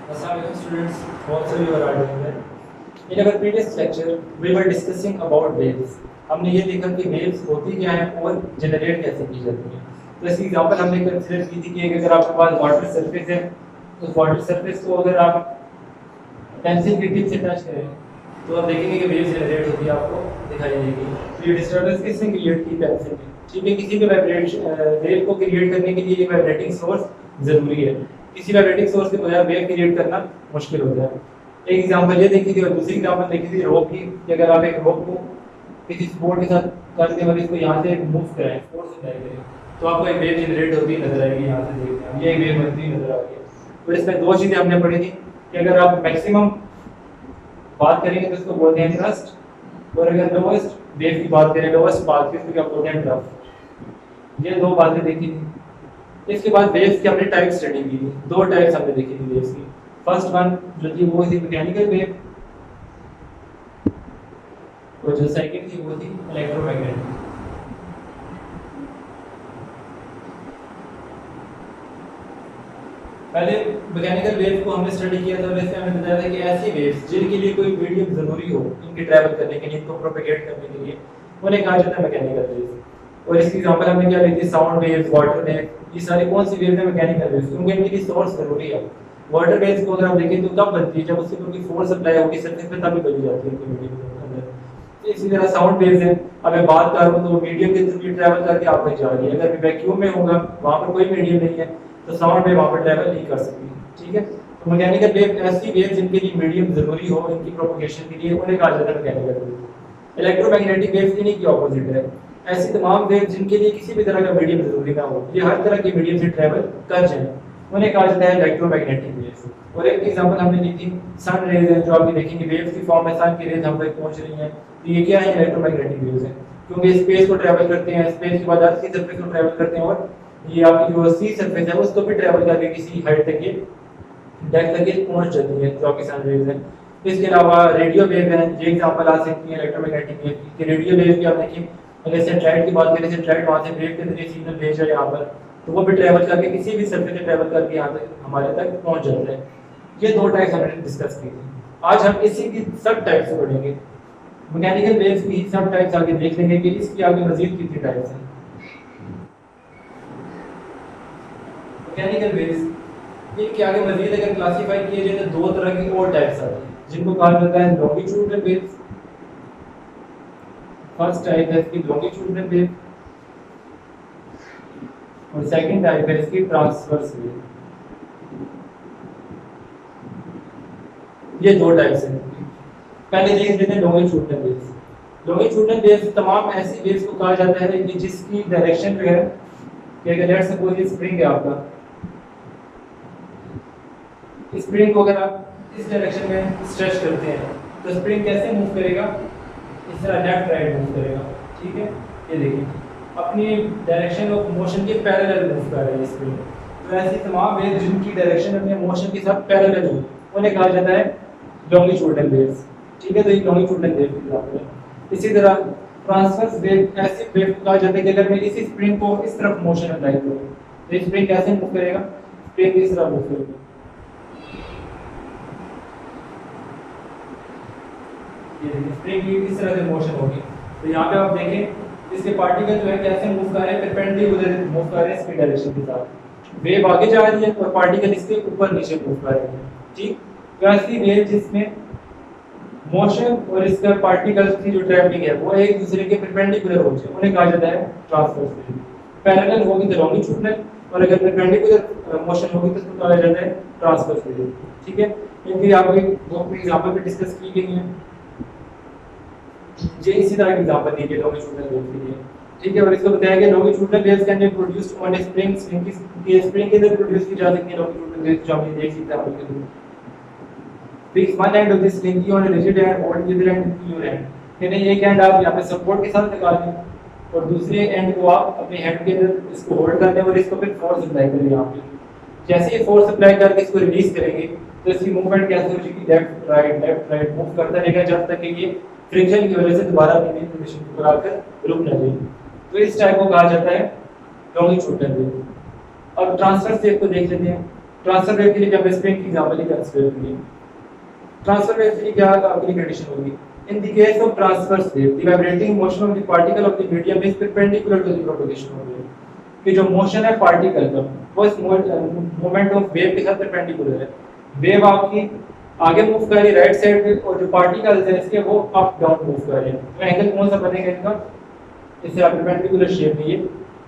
Assalamualaikum students, also you are doing well. In our previous lecture, we were discussing about waves. हमने ये देखा कि waves होती क्या है और generate कैसे की जाती है। तो इसकी एग्जांपल हमने कंसीडर की थी कि अगर आपके पास वाटर सरफेस है, तो वाटर सरफेस को अगर आप पेंसिल की टिप से टच करें, तो आप देखेंगे कि वेव जनरेट होती है, आपको दिखाई देगी। तो ये डिस्टर्बेंस किसने क्रिएट की? पेंसिल ने। ठीक है, किसी भी वेव को क्रिएट करने के लिए एक वाइब्रेटिंग सोर्स जरूरी है। किसी वाइब्रेटिंग सोर्स के बगैर वेव क्रिएट करना मुश्किल होता है। एक एग्जांपल ये देखी थी और दूसरी एग्जांपल देखी थी रोप की, कि अगर आप एक रोप को किसी सपोर्ट के साथ करके और इसको यहाँ से मूव कराएं, फोर्स अप्लाई करें, तो आपको एक वेव जनरेट होती नजर आएगी। यहाँ से देखते हैं, ये एक वेव बनती नजर आ रही है। तो इसमें दो चीजें हमने पढ़ी थी कि अगर आप मैक्सिमम बात करेंगे तो इसको बोलते हैं थ्रस्ट, और अगर लोएस्ट वेव की बात करें, लोएस्ट पाथ की, तो क्या बोलते हैं ड्रफ्ट। ये दो बातें देखी थी। इसके बाद वेव्स की हमने टाइप स्टडी की थी। दो टाइप्स हमने देखी थी वेव्स की। फर्स्ट वन जो थी वो थी मैकेनिकल वेव, और जो सेकंड थी वो थी इलेक्ट्रोमैग्नेटिक। पहले मैकेनिकल वेव को हमने स्टडी किया था और इसमें हमने बताया था कि ऐसी वेव्स जिनके लिए कोई मीडियम जरूरी हो इनके ट्रैवल करने के लिए, इनको प्रोपेगेट करने के लिए, उन्हें कहा जाता है मैकेनिकल वेव्स। और इसकी एग्जांपल हमने क्या ली थी? Sound waves, water wave. ये सारी कौन सी वेव्स है? मैकेनिकल वेव्स, क्योंकि इनके लिए सोर्स जरूरी है। वाटर वेव्स को अगर आप देखें तो कब बनती है? जब उसके ऊपर कोई फोर्स अप्लाई होगी सरफेस पे, तभी बनी जाती है मीडियम के अंदर। इसी तरह साउंड वेव्स है, अब मैं बात कर रहा हूं तो मीडियम के थ्रू ट्रैवल करके आप तक जा रही है। अगर वैक्यूम में होगा, वहां पर कोई मीडियम नहीं है, तो साउंड वेव वहां पर ट्रैवल नहीं कर सकती। ठीक है, तो मैकेनिकल वेव ऐसी वेव जिनके लिए मीडियम जरूरी हो इनकी प्रोपगेशन के लिए, उन्हें कहा जाता है मैकेनिकल वेव। इलेक्ट्रोमैग्नेटिक वेव इन्हीं की ऑपोजिट है। ऐसी तमाम वेव जिनके लिए किसी भी तरह का मीडियम जरूरी ना हो, ये हर तरह के मीडियम से ट्रैवल कर जाए, उन्हें कहा जाता है इलेक्ट्रोमैग्नेटिक वेव्स। और एक एग्जांपल हमने ली थी सन रेज है, जो आप देखेंगे वेव्स की फॉर्म में सन की रेज हम तक पहुंच रही हैं, तो ये क्या है? इलेक्ट्रोमैग्नेटिक वेव्स है, क्योंकि स्पेस को ट्रैवल करते हैं, स्पेस के बाद अर्थ की सरफेस को ट्रैवल करते हैं, और ये आपकी जो सी सरफेस है उसको भी ट्रैवल करके किसी हाइट तक ये डेप्थ तक ये पहुंच जाती है, जो आपकी सन रेज है। इसके अलावा रेडियो वेव है, ये एग्जांपल आ सकती है इलेक्ट्रोमैग्नेटिक वेव की। रेडियो वेव की आप देखिए, अगर सैटेलाइट की बात करें, सैटेलाइट वहां से वेव के जरिए सिग्नल भेज रहा है यहाँ पर, तो वो भी ट्रैवल करके किसी भी सरफेस से ट्रैवल करके यहाँ तक हमारे तक पहुंच जाता है। ये दो टाइप्स हमने डिस्कस की थी। आज हम इसी की सब टाइप्स पढ़ेंगे। मैकेनिकल वेव्स की सब टाइप्स आगे देख लेंगे कि इसकी आगे मजीद कितनी टाइप्स हैं। मैकेनिकल वेव्स इनके आगे मजीद अगर क्लासिफाई किए जाए तो दो तरह की और टाइप्स आती हैं, जिनको कहा जाता है लॉन्गिट्यूडनल वेव्स। फर्स्ट टाइप है इसकी लॉन्गिट्यूडनल वेव, और सेकंड टाइप है इसकी ट्रांसवर्स वेव। ये दो टाइप्स हैं। पहले देख लेते हैं लॉन्गिट्यूडनल वेव्स। लॉन्गिट्यूडनल वेव्स तमाम ऐसी वेव्स को कहा जाता है कि जिसकी डायरेक्शन जो है, कि अगर लेट्स सपोज ये स्प्रिंग है आपका, स्प्रिंग को अगर आप इस डायरेक्शन में स्ट्रेच करते हैं तो स्प्रिंग कैसे मूव करेगा? इस तरह लेफ्ट राइट मूव करेगा। ठीक है, ये देखिए अपनी डायरेक्शन ऑफ मोशन के पैरेलल मूव कर रही है स्प्रिंग। तो ऐसी तमाम वेव्स जिनकी डायरेक्शन अपने मोशन के साथ पैरेलल हो, उन्हें कहा जाता है लॉन्गिट्यूडनल वेव्स। ठीक है, तो ये लॉन्गिट्यूडनल वेव की एग्जांपल है। इसी तरह ट्रांसवर्स वेव, ऐसी वेव को कहा जाता है कि अगर मैं इसी स्प्रिंग को इस तरफ मोशन अप्लाई करूं, तो स्प्रिंग कैसे मूव करेगा? स्प्रिंग इस तरह मूव करेगा। ये देखिए स्प्रिंग की इस तरह से मोशन होगी। तो यहाँ पे आप देखें इसके पार्टिकल जो है कैसे मूव कर रहे हैं, परपेंडिकुलर मूव कर रहे हैं इसकी डायरेक्शन के साथ। वेव आगे जा रही है और पार्टिकल इसके ऊपर नीचे मूव कर रहे हैं। ठीक, तो ऐसी वेव जिसमें मोशन और इसका पार्टिकल की जो ट्रैवलिंग है वो एक दूसरे के परपेंडिकुलर हो जाए, उन्हें कहा जाता है ट्रांसवर्स वेव। पैरेलल होगी तो लॉन्गिट्यूडनल, और अगर परपेंडिकुलर मोशन होगी तो उसको कहा जाता है ट्रांसवर्स वेव। ठीक है, इनकी आपको दो एग्जांपल भी डिस्कस की गई हैं। ये इसी तरह की एग्जांपल दी गई लॉन्गिट्यूडनल वेव के लिए। ठीक है, और इसको बताया गया longitudinal waves can be produced on A spring. Spring के अंदर प्रोड्यूस की जा सकती है लॉन्गिट्यूडनल वेव्स, जो हमने देख एग्जांपल के लिए। Fix one end of the slinky on a rigid end hold the other end pure end. यानी एक एंड आप यहां पे सपोर्ट के साथ लगा दें और दूसरे एंड को आप अपने हैंड के अंदर इसको होल्ड कर दें और इसको फिर फोर्स अप्लाई करें। यहां पे जैसे ही फोर्स अप्लाई करके इसको रिलीज करेंगे तो इसकी मूवमेंट कैसे हो जाएगी? लेफ्ट राइट मूव करता रहेगा जब तक कि ये फ्रिक्शन की वजह से दोबारा अपनी पोजीशन पर आकर रुक न जाए। तो इस टाइप को कहा जाता है लॉन्गिट्यूडनल वेव। अब ट्रांसवर्स वेव को देख लेते हैं। ट्रांसफर वेव के लिए जब स्प्रिंग की एग्जांपल ही कंसीडर करिए, ट्रांसफर वेव के लिए क्या आपकी कंडीशन होगी? In the case of transverse wave the vibrating motion of the particle of the medium is perpendicular to the propagation of wave, कि जो मोशन है पार्टिकल का वो इस मोमेंट ऑफ वेव के साथ परपेंडिकुलर है। वेव आपकी आगे मूव कर रही है राइट साइड पे और जो पार्टिकल्स हैं इसके वो अप डाउन मूव कर रहे हैं, तो एंगल कौन सा बनेगा इनका? इससे आप परपेंडिकुलर शेप में ये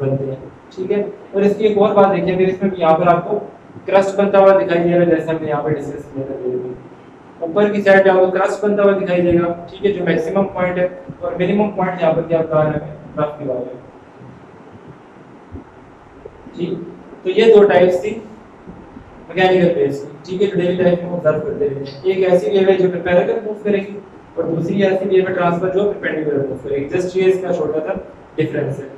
बनते हैं, ठीक है। और इसकी एक और बात देखिए, अगर इसमें यहाँ पर आपको क्रस्ट बनता हुआ दिखाई दे रहा है, जैसे हमने यहाँ पर डिस्कस किया था, ऊपर की साइड पे आपको क्रस्ट बनता हुआ दिखाई देगा, ठीक है, जो मैक्सिमम पॉइंट है, और मिनिमम पॉइंट यहाँ पर क्या बता रहा है? रफ की बात है, ठीक। तो ये दो टाइप्स थी मैकेनिकल वेव्स की, ठीक है, जो डेली लाइफ में ऑब्जर्व करते हैं। एक ऐसी वेव है जो पैरेलल मूव करेगी और दूसरी ऐसी वेव है ट्रांसफर जो परपेंडिकुलर मूव करेगी। जस्ट ये इसका छोटा सा डिफरेंस है।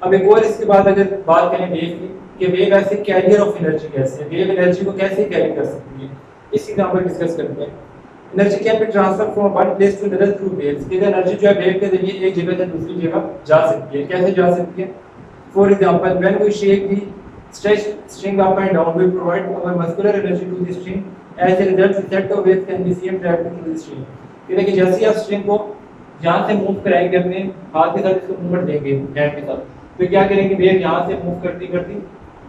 अब एक और इसके बाद अगर बात करें वेव की, कि वेव ऐसे कैरियर ऑफ एनर्जी कैसे है, वेव एनर्जी को कैसे कैरी कर सकती है, इस एग्जांपल डिस्कस करते हैं। Energy can be transfer from one place to another through waves, कि एनर्जी जो है वेव के जरिए एक जगह से दूसरी जगह जा सकती है। कैसे जा सकती है? For example when we shake the stretch string up and down, we provide our muscular energy to the string. As a result, the set of waves can be seen traveling through the string. ये देखिए, जैसे आप string को यहाँ से move कराएंगे अपने हाथ के साथ, इसको मूवमेंट देंगे हैंड के साथ, तो क्या करेंगे? वेव यहाँ से मूव करती करती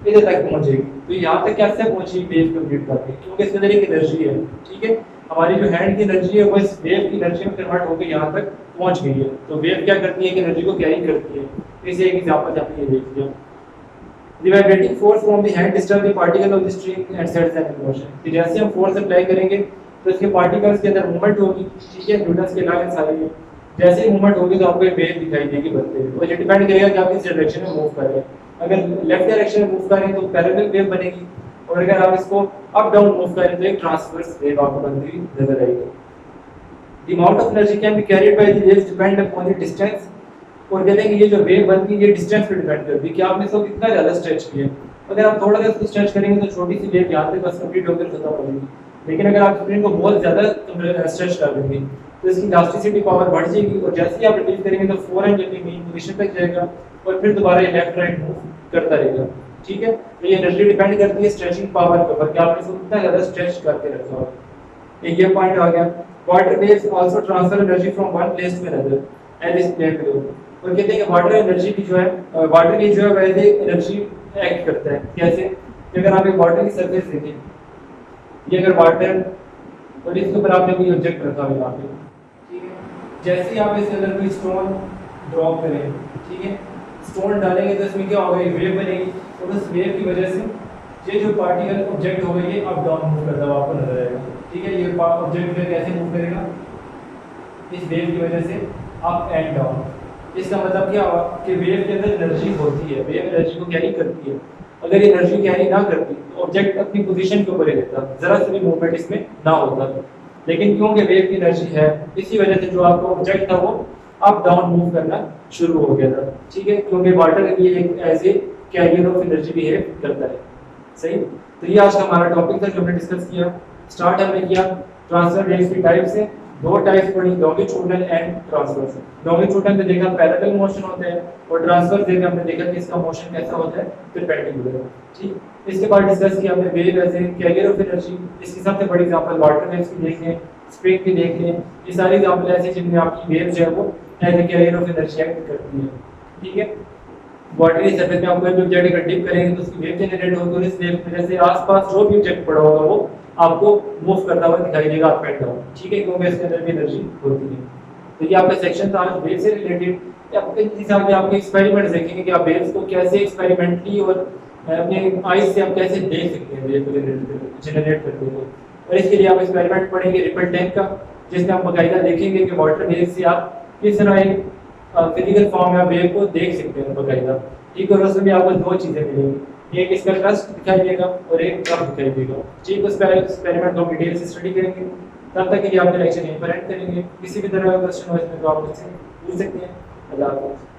इधर तक पहुँचेगी। तो यहाँ तक कैसे पहुँची वेव कंप्लीट करके? क्योंकि इसके अंदर एक एनर्जी है, ठीक है। हमारी जो हैंड की एनर्जी है वो इस वेव की एनर्जी में कन्वर्ट होकर यहाँ तक पहुँच गई है। तो वेव क्या करती है कि एनर्जी को कैरी करती है। इसे एक एग्जांपल आपने ये देख लिया। The vibrating force from the hand disturbs the particle of the string and sets them in motion. कि जैसे हम फोर्स अप्लाई करेंगे तो इसके पार्टिकल्स के अंदर मूवमेंट होगी, ठीक है, न्यूटन के लॉ के सारे में जैसे ही मूवमेंट होगी तो आपको एक वेव दिखाई देगी बनते हुए। और ये डिपेंड करेगा कि आप किस डायरेक्शन में मूव कर रहे हैं। अगर लेफ्ट डायरेक्शन में मूव कर रहे हैं तो पैरेलल वेव बनेगी, और अगर आप इसको अप डाउन मूव कर रहे हैं तो एक ट्रांसवर्स वेव आपको बनती हुई नजर आएगी। The amount of energy can be carried by the waves depend upon the distance, और कहते हैं कि ये जो वेव बनती है ये डिस्टेंस पे डिपेंड करती है कि आपने इसको कितना ज्यादा स्ट्रेच किया है। अगर आप थोड़ा सा इसको स्ट्रेच करेंगे तो छोटी सी वेव यहाँ तक बस कंप्लीट होकर खत्म हो जाएगी, लेकिन अगर आप स्प्रिंग को बहुत ज्यादा स्ट्रेच कर देंगे तो इसकी इलास्टिसिटी पावर बढ़ जाएगी, और जैसे ही आप रिलीज करेंगे तो फौरन जल्दी मेन पोजीशन तक जाएगा और फिर दोबारा ये लेफ्ट राइट मूव करता रहेगा, ठीक है। तो ये एनर्जी डिपेंड करती है स्ट्रेचिंग पावर के ऊपर कि आपने इसको कितना ज्यादा स्ट्रेच करके रखा हो। एक ये पॉइंट आ गया। Water waves also transfer energy from one place to another and is plane below. और कहते हैं कि वाटर एनर्जी की जो है वाटर की जो है वैसे एनर्जी एक्ट करता है। कैसे? कि अगर आप एक वाटर की सरफेस देखें, ये अगर वाटर और इसके ऊपर आपने कोई ऑब्जेक्ट रखा हुआ यहाँ पे, ठीक है, जैसे ही आप इसके अंदर कोई स्टोन ड्रॉप करें, ठीक है, स्टोन डालेंगे तो इसमें क्या होगा? एक वेव बनेगी, और उस वेव की वजह से ये जो पार्टिकल ऑब्जेक्ट होगा ये अप डाउन मूव करता हुआ आपको नजर आएगा, ठीक है। ये ऑब्जेक्ट फिर कैसे मूव करेगा? इस वेव की वजह से अप एंड डाउन। इसका मतलब क्या हुआ कि वेव के अंदर एनर्जी होती है, वेव एनर्जी को कैरी करती है। अगर ये एनर्जी कैरी ना करती तो ऑब्जेक्ट अपनी पोजीशन के ऊपर ही रहता, जरा सा भी मूवमेंट इसमें ना होता। लेकिन क्योंकि वेव की एनर्जी है, इसी वजह से जो आपका ऑब्जेक्ट था वो अप डाउन मूव करना शुरू हो गया था, ठीक है, क्योंकि वाटर ये एक as a carrier of energy behave करता है। सही। तो ये आज का हमारा टॉपिक था जो हमने डिस्कस किया। स्टार्ट हमने किया ट्रांसफर वेव्स की टाइप से। दो टाइप्स पढ़ी, लॉन्गिट्यूडनल एंड ट्रांसवर्स। लॉन्गिट्यूडनल में देखा पैरेलल मोशन होता है, और ट्रांसवर्स देखा हमने देखा कि इसका मोशन कैसा होता है? परपेंडिकुलर, ठीक। इसके बाद डिस्कस किया हमने wave as a carrier of energy. इसकी सबसे बड़ी एग्जांपल वाटर वेव्स की देख लें, स्प्रिंग की देख लें। ये सारी एग्जांपल ऐसी जिनमें आपकी वेव जो है वो as a carrier of energy act करती है, ठीक है। वाटर की सरफेस में आप कोई भी ऑब्जेक्ट अगर डिप करेंगे तो उसकी वेव जनरेट होगी, और इस वेव की वजह से आसपास जो भी ऑब्जेक्ट पड़ा होगा वो आपको मूव करता हुआ दिखाई देगा अप एंड डाउन, ठीक है, क्योंकि इसके अंदर भी एनर्जी होती है। तो ये आपका सेक्शन था आज वेव से रिलेटेड। आपके हिसाब से आपके एक्सपेरिमेंट्स देखेंगे कि आप वेव्स को कैसे एक्सपेरिमेंटली और अपने आईज से आप कैसे देख सकते हैं वेव को जनरेट करते हुए। और इसके लिए आप एक्सपेरिमेंट पढ़ेंगे रिपल टैंक का, जिसमें आप बाकायदा देखेंगे कि वाटर वेव से आप किस तरह एक फिजिकल फॉर्म में वेव को देख सकते हैं बाकायदा, ठीक है। और उसमें भी आपको दो चीजें मिलेंगी, एक इसका क्रस्ट दिखाई देगा और एक रफ दिखाई देगा, ठीक। उस पर एक्सपेरिमेंट को डिटेल से स्टडी करेंगे। तब तक के लिए आपके लेक्चर यहीं पर एंड करेंगे। किसी भी तरह का क्वेश्चन हो इसमें तो आप मुझसे पूछ सकते हैं। अल्लाह हाफ़िज़।